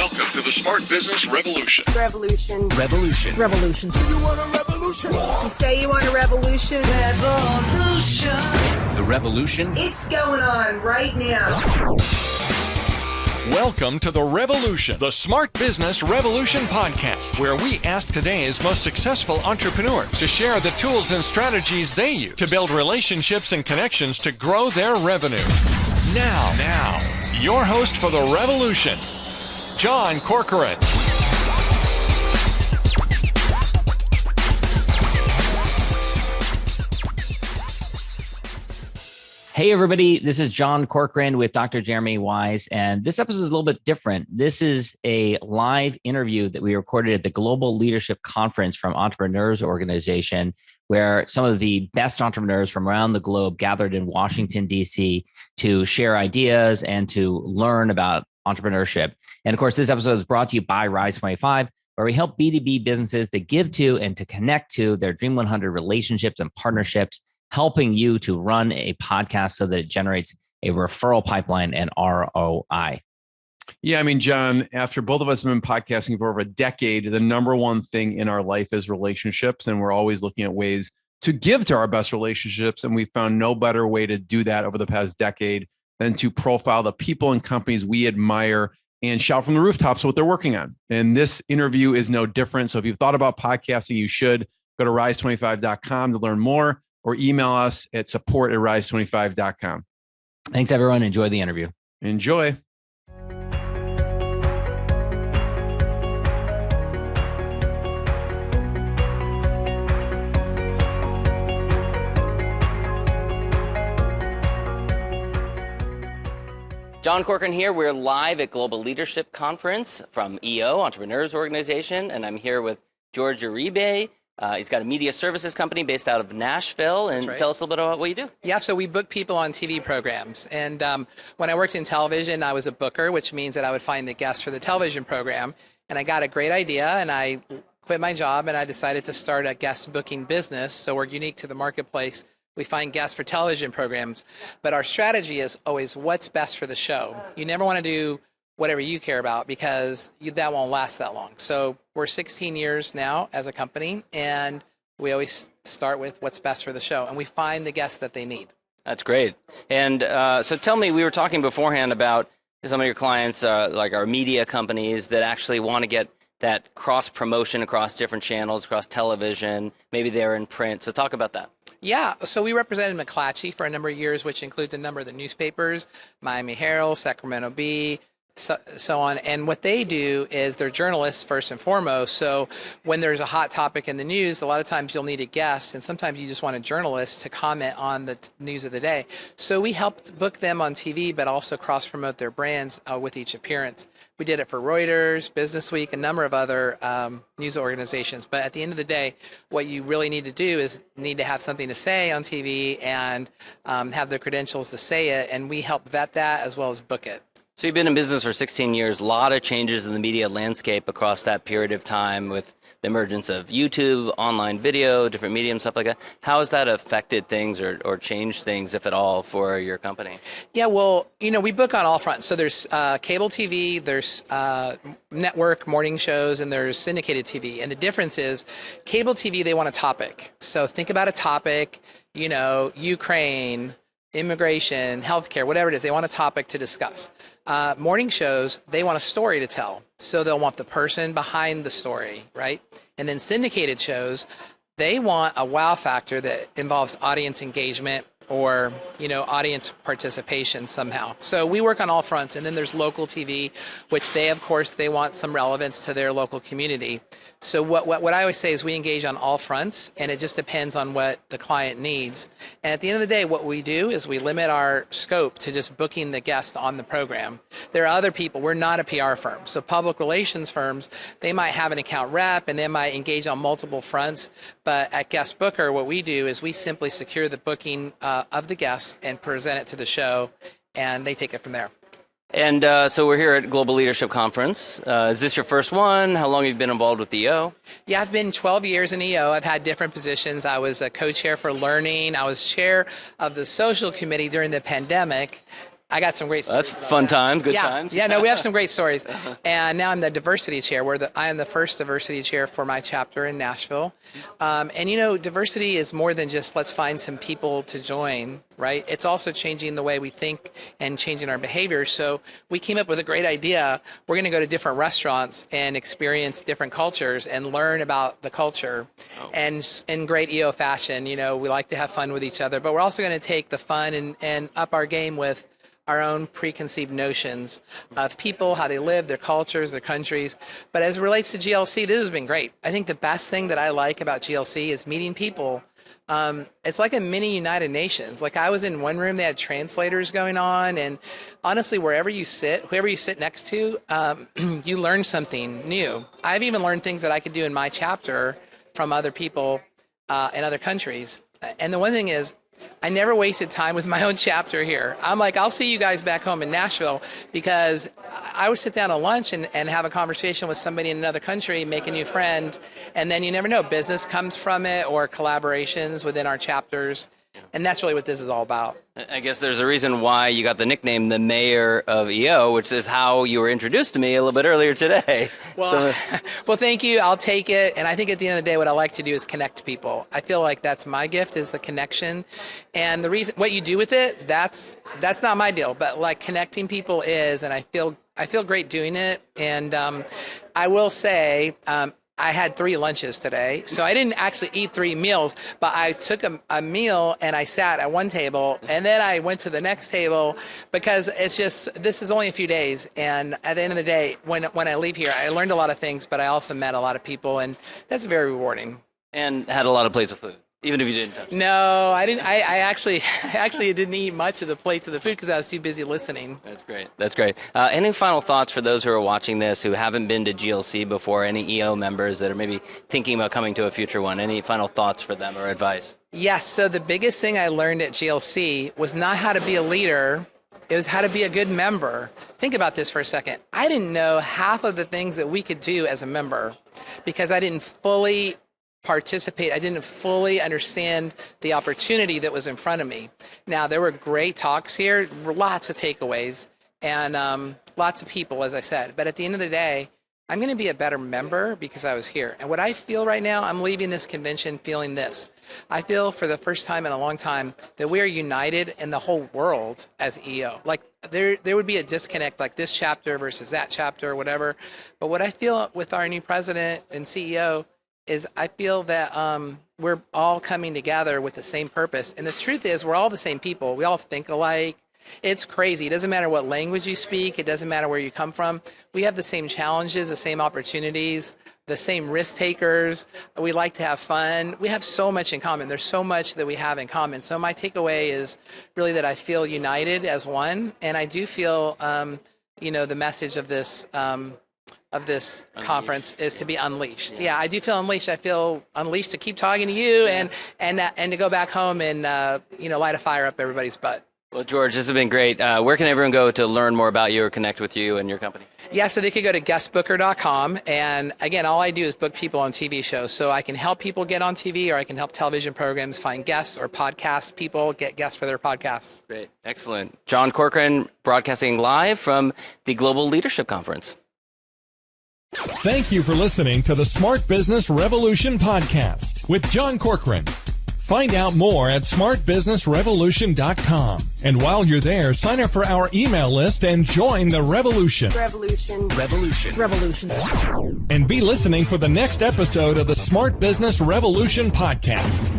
Welcome to the Smart Business Revolution. Revolution. Revolution. Revolution. You want a revolution? You say you want a revolution? Revolution. The revolution. It's going on right now. Welcome to The Revolution, the Smart Business Revolution podcast, where we ask today's most successful entrepreneurs to share the tools and strategies they use to build relationships and connections to grow their revenue. Now, your host for The Revolution, John Corcoran. Hey, everybody. This is John Corcoran with Dr. Jeremy Wise, and this episode is a little bit different. This is a live interview that we recorded at the Global Leadership Conference from Entrepreneurs Organization, where some of the best entrepreneurs from around the globe gathered in Washington, D.C. to share ideas and to learn about entrepreneurship. And of course, this episode is brought to you by Rise 25, where we help B2B businesses to give to and to connect to their Dream 100 relationships and partnerships, helping you to run a podcast so that it generates a referral pipeline and ROI. Yeah, I mean, John, after both of us have been podcasting for over a decade, the number one thing in our life is relationships. And we're always looking at ways to give to our best relationships. And we found no better way to do that over the past decade than to profile the people and companies we admire and shout from the rooftops what they're working on. And this interview is no different. So if you've thought about podcasting, you should go to rise25.com to learn more, or email us at support@rise25.com. Thanks, everyone. Enjoy the interview. Enjoy. John Corcoran here. We're live at Global Leadership Conference from EO, Entrepreneurs Organization, and I'm here with George Uribe. He's got a media services company based out of Nashville. And tell us a little bit about what you do. Yeah, so we book people on TV programs. And when I worked in television, I was a booker, which means that I would find the guests for the television program. And I got a great idea, and I quit my job, and I decided to start a guest booking business. So we're unique to the marketplace. We find guests for television programs. But our strategy is always what's best for the show. You never want to do whatever you care about, because that won't last that long. So we're 16 years now as a company, and we always start with what's best for the show, and we find the guests that they need. That's great. And so tell me, we were talking beforehand about some of your clients, like our media companies that actually want to get that cross-promotion across different channels, across television, maybe they're in print. So talk about that. Yeah, so we represented McClatchy for a number of years, which includes a number of the newspapers, Miami Herald, Sacramento Bee, so on. And what they do is they're journalists first and foremost. So when there's a hot topic in the news, a lot of times you'll need a guest, and sometimes you just want a journalist to comment on the news of the day. So we helped book them on TV, but also cross-promote their brands with each appearance. We did it for Reuters, Business Week, a number of other news organizations. But at the end of the day, what you really need to do is need to have something to say on TV and have the credentials to say it. And we help vet that as well as book it. So you've been in business for 16 years, a lot of changes in the media landscape across that period of time with the emergence of YouTube, online video, different mediums, stuff like that. How has that affected things or changed things, if at all, for your company? Yeah, well, we book on all fronts. So there's cable TV, there's network morning shows, and there's syndicated TV. And the difference is cable TV, they want a topic. So think about a topic, Ukraine, immigration, healthcare, whatever it is, they want a topic to discuss. Morning shows, they want a story to tell. So they'll want the person behind the story, right? And then syndicated shows, they want a wow factor that involves audience engagement or, audience participation somehow. So we work on all fronts. And then there's local TV, which they want some relevance to their local community. So what I always say is we engage on all fronts, and it just depends on what the client needs. And at the end of the day, what we do is we limit our scope to just booking the guest on the program. There are other people. We're not a PR firm. So public relations firms, they might have an account rep, and they might engage on multiple fronts. But at GuestBooker, what we do is we simply secure the booking of the guest and present it to the show, and they take it from there. And so we're here at Global Leadership Conference. Is this your first one? How long have you been involved with EO? Yeah, I've been 12 years in EO. I've had different positions. I was a co-chair for learning. I was chair of the social committee during the pandemic. I got some great stories. That's fun time, good yeah. times. Yeah, no, we have some great stories. And now I'm the diversity chair. I am the first diversity chair for my chapter in Nashville. And you know, diversity is more than just let's find some people to join, right? It's also changing the way we think and changing our behavior. So we came up with a great idea. We're going to go to different restaurants and experience different cultures and learn about the culture. And in great EO fashion, you know, we like to have fun with each other, but we're also going to take the fun and up our game with our own preconceived notions of people, how they live, their cultures, their countries. But as it relates to GLC, this has been great. I think the best thing that I like about GLC is meeting people. It's like a mini United Nations. Like I was in one room, they had translators going on, and honestly, wherever you sit, whoever you sit next to, you learn something new. I've even learned things that I could do in my chapter from other people in other countries. And the one thing is, I never wasted time with my own chapter here. I'm like, I'll see you guys back home in Nashville, because I would sit down at lunch and have a conversation with somebody in another country, make a new friend, and then you never know, business comes from it or collaborations within our chapters. And that's really what this is all about. I guess there's a reason why you got the nickname the Mayor of EO, which is how you were introduced to me a little bit earlier today. Well, well, thank you. I'll take it. And I think at the end of the day, what I like to do is connect people. I feel like that's my gift, is the connection. And the reason, what you do with it, that's not my deal. But like connecting people is, and I feel great doing it. And I will say, I had 3 lunches today, so I didn't actually eat 3 meals, but I took a meal and I sat at one table, and then I went to the next table, because it's just, this is only a few days, and at the end of the day, when I leave here, I learned a lot of things, but I also met a lot of people, and that's very rewarding. And had a lot of plates of food, even if you didn't touch it. No, I didn't. I actually didn't eat much of the plates of the food because I was too busy listening. That's great. That's great. Any final thoughts for those who are watching this who haven't been to GLC before? Any EO members that are maybe thinking about coming to a future one? Any final thoughts for them or advice? Yes. So the biggest thing I learned at GLC was not how to be a leader. It was how to be a good member. Think about this for a second. I didn't know half of the things that we could do as a member because I didn't fully participate. I didn't fully understand the opportunity that was in front of me. Now, there were great talks here, lots of takeaways, and lots of people, as I said. But at the end of the day, I'm going to be a better member because I was here. And what I feel right now, I'm leaving this convention feeling this. I feel for the first time in a long time that we are united in the whole world as EO. Like there would be a disconnect, like this chapter versus that chapter or whatever. But what I feel with our new president and CEO is I feel that we're all coming together with the same purpose. And the truth is, we're all the same people. We all think alike. It's crazy. It doesn't matter what language you speak. It doesn't matter where you come from. We have the same challenges, the same opportunities, the same risk takers. We like to have fun. We have so much in common. There's so much that we have in common. So my takeaway is really that I feel united as one. And I do feel, the message of this conference is to be unleashed. Yeah, I do feel unleashed. I feel unleashed to keep talking to you and to go back home and light a fire up everybody's butt. Well, George, this has been great. Where can everyone go to learn more about you or connect with you and your company? Yeah, so they could go to GuestBooker.com. And again, all I do is book people on TV shows. So I can help people get on TV, or I can help television programs find guests or podcast people get guests for their podcasts. Great. Excellent. John Corcoran, broadcasting live from the Global Leadership Conference. Thank you for listening to the Smart Business Revolution podcast with John Corcoran. Find out more at smartbusinessrevolution.com. And while you're there, sign up for our email list and join the revolution. Revolution. And be listening for the next episode of the Smart Business Revolution podcast.